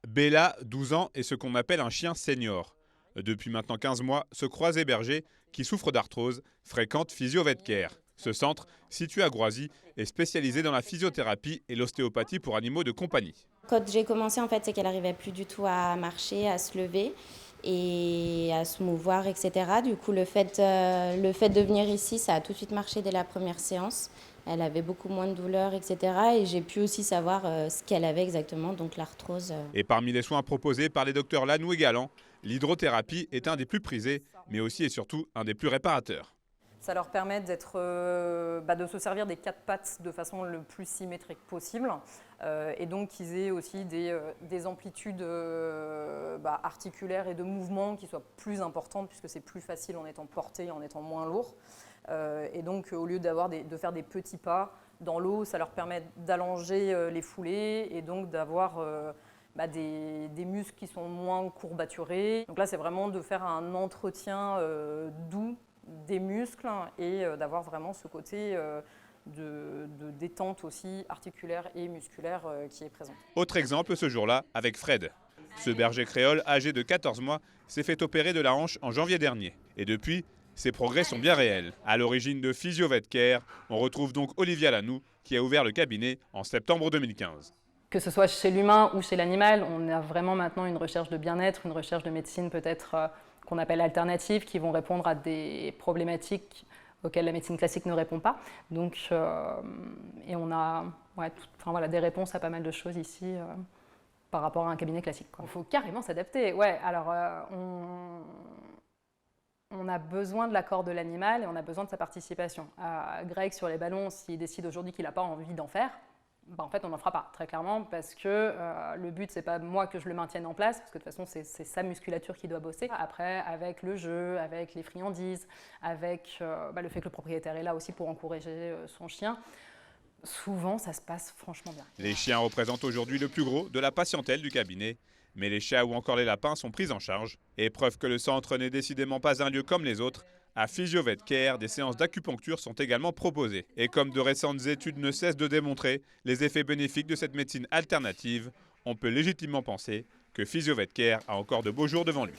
Bella, 12 ans, est ce qu'on appelle un chien senior. Depuis maintenant 15 mois, ce croisé berger, qui souffre d'arthrose, fréquente Physio Vet Care. Ce centre, situé à Groisy, est spécialisé dans la physiothérapie et l'ostéopathie pour animaux de compagnie. Quand j'ai commencé, en fait, c'est qu'elle n'arrivait plus du tout à marcher, à se lever et à se mouvoir, etc. Du coup, le fait de venir ici, ça a tout de suite marché dès la première séance. Elle avait beaucoup moins de douleurs, etc. Et j'ai pu aussi savoir ce qu'elle avait exactement, donc l'arthrose. Et parmi les soins proposés par les docteurs Lanou et Galland, l'hydrothérapie est un des plus prisés, mais aussi et surtout un des plus réparateurs. Ça leur permet de se servir des quatre pattes de façon le plus symétrique possible et donc qu'ils aient aussi des amplitudes articulaires et de mouvement qui soient plus importantes puisque c'est plus facile en étant porté, en étant moins lourd. Et donc au lieu de faire des petits pas dans l'eau, ça leur permet d'allonger les foulées et donc d'avoir des muscles qui sont moins courbaturés. Donc là, c'est vraiment de faire un entretien doux des muscles et d'avoir vraiment ce côté de détente aussi articulaire et musculaire qui est présent. Autre exemple ce jour-là avec Fred. Ce berger créole âgé de 14 mois s'est fait opérer de la hanche en janvier dernier. Et depuis, ses progrès sont bien réels. À l'origine de Physio Vet Care, on retrouve donc Olivia Lanou qui a ouvert le cabinet en septembre 2015. Que ce soit chez l'humain ou chez l'animal, on a vraiment maintenant une recherche de bien-être, une recherche de médecine peut-être qu'on appelle alternative, qui vont répondre à des problématiques auxquelles la médecine classique ne répond pas. Donc, et on a des réponses à pas mal de choses ici par rapport à un cabinet classique. Il faut carrément s'adapter. Ouais, alors on a besoin de l'accord de l'animal et on a besoin de sa participation. Greg, sur les ballons, s'il décide aujourd'hui qu'il n'a pas envie d'en faire, en fait, on n'en fera pas, très clairement, parce que le but, c'est pas moi que je le maintienne en place, parce que de toute façon, c'est sa musculature qui doit bosser. Après, avec le jeu, avec les friandises, avec le fait que le propriétaire est là aussi pour encourager son chien, souvent, ça se passe franchement bien. Les chiens représentent aujourd'hui le plus gros de la patientèle du cabinet, mais les chats ou encore les lapins sont pris en charge. Et preuve que le centre n'est décidément pas un lieu comme les autres, à Physio Vet Care, des séances d'acupuncture sont également proposées. Et comme de récentes études ne cessent de démontrer les effets bénéfiques de cette médecine alternative, on peut légitimement penser que Physio Vet Care a encore de beaux jours devant lui.